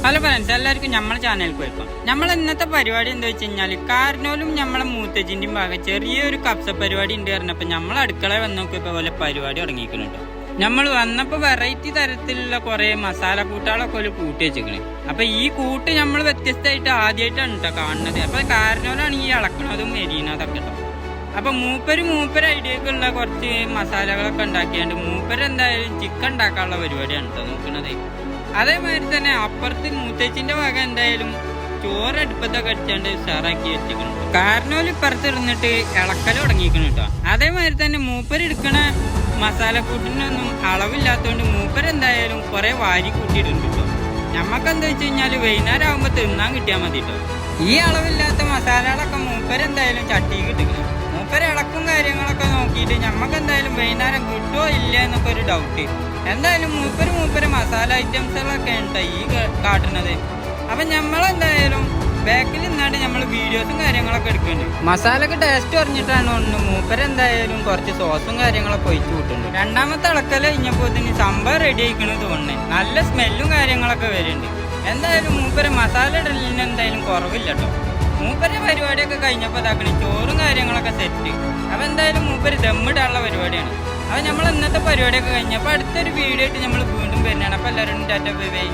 Hello friends, എല്ലാവർക്കും നമ്മളെ ചാനലിലേക്ക് വെൽക്കം. നമ്മൾ ഇന്നത്തെ പരിപാടി എന്താ വെച്ച് കഴിഞ്ഞാൽ കാരണോലും നമ്മളെ മൂത്തജിന്റെയും ഭാഗം ചെറിയൊരു കപ്സ പരിപാടി ഉണ്ട് പറഞ്ഞപ്പോൾ നമ്മൾ അടുക്കള വന്ന് നോക്കിയപ്പോൾ പോലെ പരിപാടി തുടങ്ങിയിരിക്കുന്നുണ്ട്. നമ്മൾ വന്നപ്പോൾ വെറൈറ്റി തരത്തിലുള്ള കുറെ മസാല കൂട്ടുകളൊക്കെ ഒരു കൂട്ടി വെച്ചിരിക്കണേ. അപ്പൊ ഈ കൂട്ട് നമ്മൾ വ്യത്യസ്തമായിട്ട് ആദ്യമായിട്ടാണ് കേട്ടോ കാണുന്നത്. അപ്പൊ കാരണോലാണ് ഈ ഇളക്കണതും എരിയണതൊക്കെ കേട്ടോ. അപ്പൊ മൂപ്പര് ഐഡിയക്കുള്ള കുറച്ച് മസാലകളൊക്കെ ഉണ്ടാക്കിയാണ്ട് മൂപ്പര് എന്തായാലും ചിക്കൻ ഉണ്ടാക്കാനുള്ള പരിപാടിയാണ് കേട്ടോ നോക്കുന്നത്. അതേമാതിരി തന്നെ അപ്പുറത്ത് മൂത്തേച്ചിന്റെ വക എന്തായാലും ചോറ് അടുപ്പത്തൊക്കെ അടിച്ചാണ്ട് ഉഷാറാക്കി വെച്ചിരിക്കണം. കാരണോല് ഇപ്പുറത്ത് ഇരുന്നിട്ട് ഇളക്കൽ തുടങ്ങിയിരിക്കണം കേട്ടോ. അതേമാതിരി തന്നെ മൂപ്പര് എടുക്കണ മസാലക്കൂട്ടിനൊന്നും അളവില്ലാത്തതുകൊണ്ട് മൂപ്പര് എന്തായാലും കുറെ വാരി കൂട്ടിയിട്ടുണ്ട് കേട്ടോ. ഞമ്മക്കെന്താ വെച്ച് കഴിഞ്ഞാല് വൈകുന്നേരം ആകുമ്പോ തിന്നാൻ കിട്ടിയാൽ മതി കേട്ടോ. ഈ അളവില്ലാത്ത മസാലകളൊക്കെ മൂപ്പര് എന്തായാലും ചട്ടിക്ക് കിട്ടിക്കണം. മൂപ്പര് ഇളക്കും കാര്യങ്ങളൊക്കെ നോക്കിയിട്ട് ഞമ്മക്ക് എന്തായാലും വൈകുന്നേരം കിട്ടുമോ ഇല്ല എന്നൊക്കെ ഒരു ഡൗട്ട്. എന്തായാലും മൂപ്പര് മസാല ഐറ്റംസുകളൊക്കെ ഉണ്ട് ഈ കാട്ടുന്നത്. അപ്പൊ നമ്മളെന്തായാലും ബാക്കിൽ നിന്നാണ്ട് നമ്മൾ വീഡിയോസും കാര്യങ്ങളൊക്കെ എടുക്കുന്നുണ്ട്. മസാലക്ക് ടേസ്റ്റ് പറഞ്ഞിട്ടാണ് ഒന്ന് മൂപ്പര് എന്തായാലും കുറച്ച് സോസും കാര്യങ്ങളൊക്കെ ഒഴിച്ചു കൂട്ടുന്നുണ്ട്. രണ്ടാമത്തെ ഇളക്കൽ കഴിഞ്ഞപ്പോൾ തന്നെ സംഭവം റെഡി ആയിക്കണെന്ന് തോന്നുന്നത്. നല്ല സ്മെല്ലും കാര്യങ്ങളൊക്കെ വരുന്നുണ്ട്. എന്തായാലും മൂപ്പര് മസാല ഇടലിന് എന്തായാലും കുറവില്ല കേട്ടോ. മൂപ്പര് പരിപാടിയൊക്കെ കഴിഞ്ഞപ്പോൾ ഇതാക്കണേ ചോറും കാര്യങ്ങളൊക്കെ സെറ്റ്. അപ്പൊ എന്തായാലും മൂപ്പര് ദമ്മിടാനുള്ള പരിപാടിയാണ്. അപ്പൊ നമ്മൾ ഇന്നത്തെ പരിപാടിയൊക്കെ കഴിഞ്ഞപ്പോൾ അടുത്തൊരു വീഡിയോ ആയിട്ട് നമ്മൾ വീണ്ടും വരുന്നതാണ്. അപ്പൊ എല്ലാവരും ടാറ്റ ബൈ ബൈ.